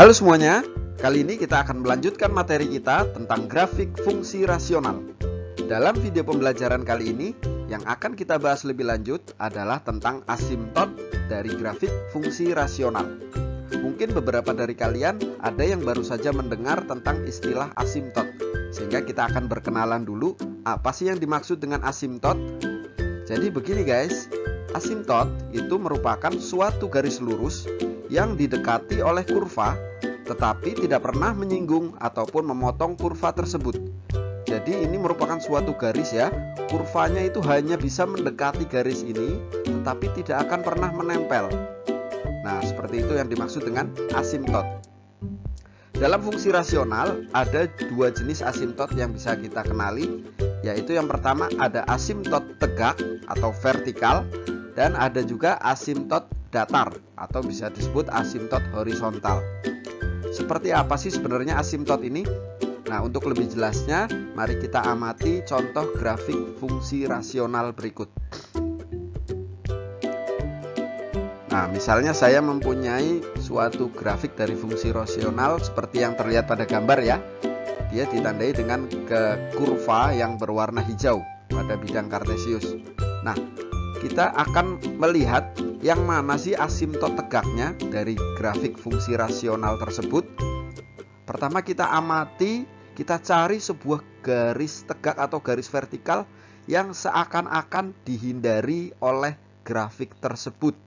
Halo semuanya, kali ini kita akan melanjutkan materi kita tentang grafik fungsi rasional. Dalam video pembelajaran kali ini, yang akan kita bahas lebih lanjut adalah tentang asimtot dari grafik fungsi rasional. Mungkin beberapa dari kalian ada yang baru saja mendengar tentang istilah asimtot, sehingga kita akan berkenalan dulu apa sih yang dimaksud dengan asimtot. Jadi begini guys, asimtot itu merupakan suatu garis lurus yang didekati oleh kurva tetapi tidak pernah menyinggung ataupun memotong kurva tersebut. Jadi ini merupakan suatu garis ya, kurvanya itu hanya bisa mendekati garis ini tetapi tidak akan pernah menempel. Nah, seperti itu yang dimaksud dengan asimtot. Dalam fungsi rasional ada dua jenis asimtot yang bisa kita kenali, yaitu yang pertama ada asimtot tegak atau vertikal, dan ada juga asimtot datar atau bisa disebut asimtot horizontal. Seperti apa sih sebenarnya asimtot ini? Nah, untuk lebih jelasnya, mari kita amati contoh grafik fungsi rasional berikut. Nah, misalnya saya mempunyai suatu grafik dari fungsi rasional seperti yang terlihat pada gambar ya. Dia ditandai dengan kurva yang berwarna hijau pada bidang kartesius. Nah, kita akan melihat yang mana sih asimtot tegaknya dari grafik fungsi rasional tersebut. Pertama kita amati, kita cari sebuah garis tegak atau garis vertikal yang seakan-akan dihindari oleh grafik tersebut.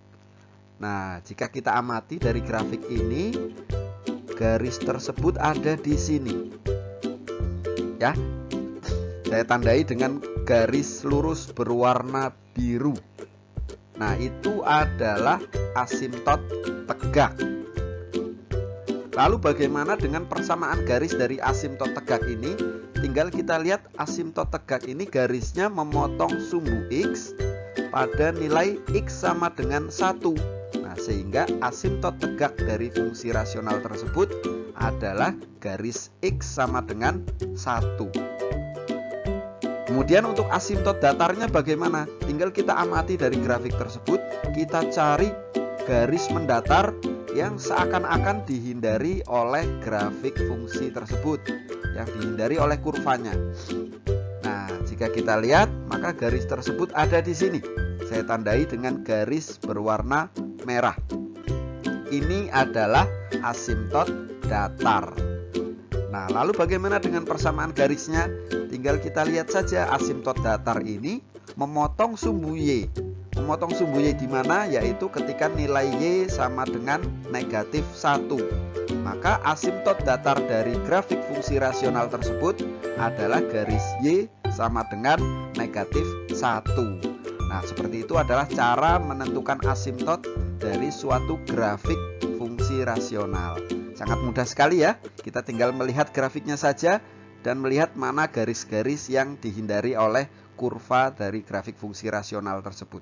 Nah, jika kita amati dari grafik ini, garis tersebut ada di sini. Ya, saya tandai dengan garis lurus berwarna biru. Nah, itu adalah asimtot tegak. Lalu bagaimana dengan persamaan garis dari asimtot tegak ini? Tinggal kita lihat asimtot tegak ini garisnya memotong sumbu X pada nilai X sama dengan 1. Nah, sehingga asimtot tegak dari fungsi rasional tersebut adalah garis X sama dengan 1. Kemudian untuk asimtot datarnya bagaimana? Tinggal kita amati dari grafik tersebut, kita cari garis mendatar yang seakan-akan dihindari oleh grafik fungsi tersebut, yang dihindari oleh kurvanya. Nah, jika kita lihat, maka garis tersebut ada di sini. Saya tandai dengan garis berwarna merah. Ini adalah asimtot datar. Nah, lalu bagaimana dengan persamaan garisnya? Tinggal kita lihat saja asimtot datar ini memotong sumbu Y. Memotong sumbu Y di mana? Yaitu ketika nilai Y sama dengan negatif 1. Maka asimtot datar dari grafik fungsi rasional tersebut adalah garis Y sama dengan negatif 1. Nah, seperti itu adalah cara menentukan asimtot dari suatu grafik fungsi rasional. Sangat mudah sekali ya, kita tinggal melihat grafiknya saja dan melihat mana garis-garis yang dihindari oleh kurva dari grafik fungsi rasional tersebut.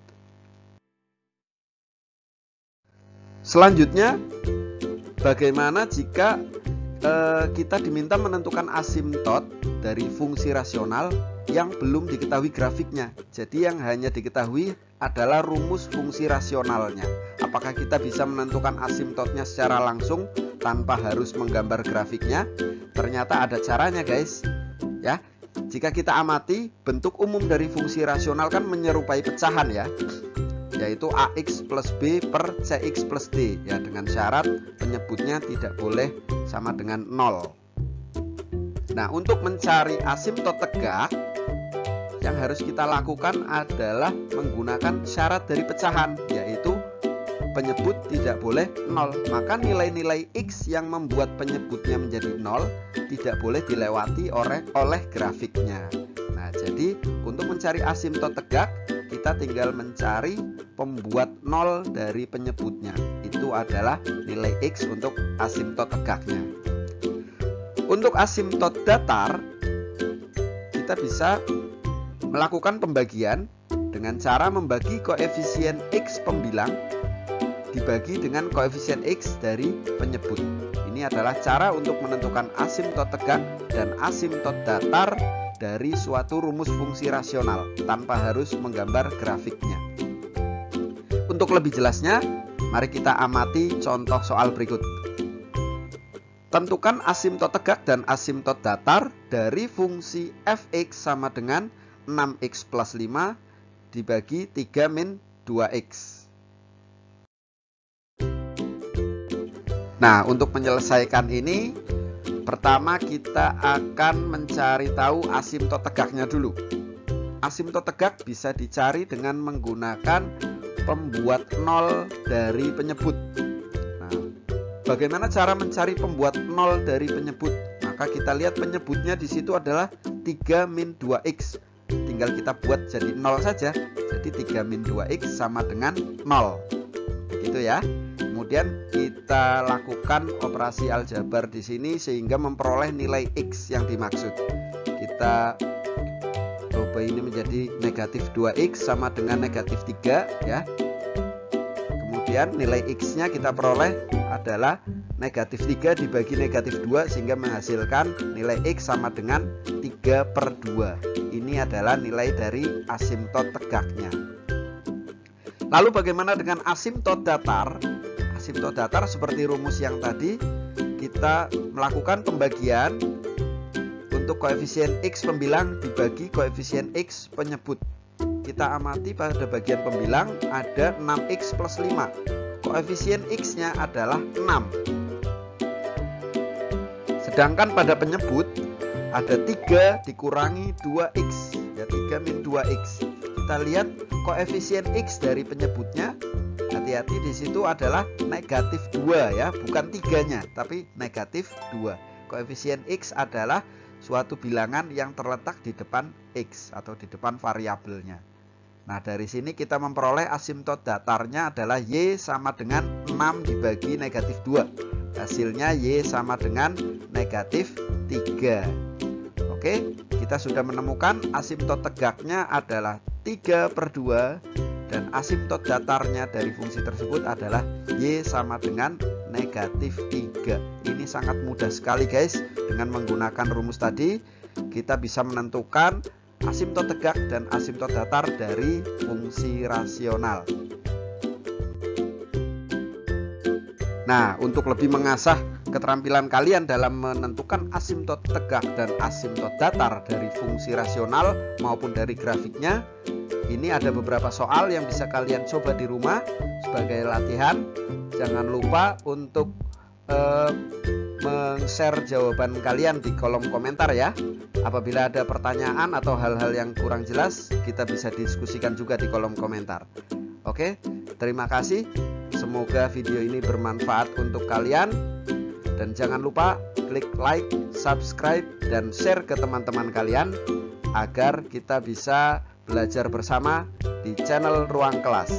Selanjutnya, bagaimana jika kita diminta menentukan asimtot dari fungsi rasional yang belum diketahui grafiknya? Jadi yang hanya diketahui adalah rumus fungsi rasionalnya. Apakah kita bisa menentukan asimtotnya secara langsung tanpa harus menggambar grafiknya? Ternyata ada caranya guys. Ya, jika kita amati, bentuk umum dari fungsi rasional kan menyerupai pecahan ya, yaitu AX plus B per CX plus D ya, dengan syarat penyebutnya tidak boleh sama dengan 0. Nah, untuk mencari asimtot tegak, yang harus kita lakukan adalah menggunakan syarat dari pecahan, yaitu penyebut tidak boleh 0. Maka nilai-nilai X yang membuat penyebutnya menjadi 0 tidak boleh dilewati oleh grafiknya. Nah, jadi untuk mencari asimtot tegak, kita tinggal mencari pembuat 0 dari penyebutnya. Itu adalah nilai X untuk asimtot tegaknya. Untuk asimtot datar, kita bisa melakukan pembagian dengan cara membagi koefisien X pembilang dibagi dengan koefisien X dari penyebut. Ini adalah cara untuk menentukan asimtot tegak dan asimtot datar dari suatu rumus fungsi rasional tanpa harus menggambar grafiknya. Untuk lebih jelasnya, mari kita amati contoh soal berikut. Tentukan asimtot tegak dan asimtot datar dari fungsi fx sama dengan 6x plus 5 dibagi 3 min 2x. Nah, untuk menyelesaikan ini, pertama kita akan mencari tahu asimtot tegaknya dulu. Asimtot tegak bisa dicari dengan menggunakan pembuat nol dari penyebut. Bagaimana cara mencari pembuat nol dari penyebut? Maka kita lihat penyebutnya di situ adalah 3 min 2x. Tinggal kita buat jadi 0 saja. Jadi 3 min 2x sama dengan 0. Begitu ya. Kemudian kita lakukan operasi aljabar di sini sehingga memperoleh nilai x yang dimaksud. Kita coba ini menjadi negatif 2x sama dengan negatif 3 ya. Kemudian nilai x-nya kita peroleh adalah negatif 3 dibagi negatif 2 sehingga menghasilkan nilai x sama dengan 3/2. Ini adalah nilai dari asimtot tegaknya. Lalu bagaimana dengan asimtot datar? Asimtot datar seperti rumus yang tadi, kita melakukan pembagian untuk koefisien x pembilang dibagi koefisien x penyebut. Kita amati pada bagian pembilang ada 6x plus 5. Koefisien x-nya adalah 6. Sedangkan pada penyebut ada 3 dikurangi 2x, ya 3 min 2x. Kita lihat koefisien x dari penyebutnya, hati-hati di situ adalah negatif 2 ya, bukan 3-nya, tapi negatif 2. Koefisien x adalah suatu bilangan yang terletak di depan x atau di depan variabelnya. Nah, dari sini kita memperoleh asimtot datarnya adalah y sama dengan 6 dibagi negatif 2. Hasilnya y sama dengan negatif 3. Oke, kita sudah menemukan asimtot tegaknya adalah 3/2 dan asimtot datarnya dari fungsi tersebut adalah y sama dengan negatif 3. Ini sangat mudah sekali guys. Dengan menggunakan rumus tadi, kita bisa menentukan asimtot tegak dan asimtot datar dari fungsi rasional. Nah, untuk lebih mengasah keterampilan kalian dalam menentukan asimtot tegak dan asimtot datar dari fungsi rasional maupun dari grafiknya, ini ada beberapa soal yang bisa kalian coba di rumah sebagai latihan. Jangan lupa untuk men-share jawaban kalian di kolom komentar ya. Apabila ada pertanyaan atau hal-hal yang kurang jelas, kita bisa diskusikan juga di kolom komentar. Oke, terima kasih. Semoga video ini bermanfaat untuk kalian. Dan jangan lupa klik like, subscribe, dan share ke teman-teman kalian agar kita bisa belajar bersama di channel Ruang Kelas.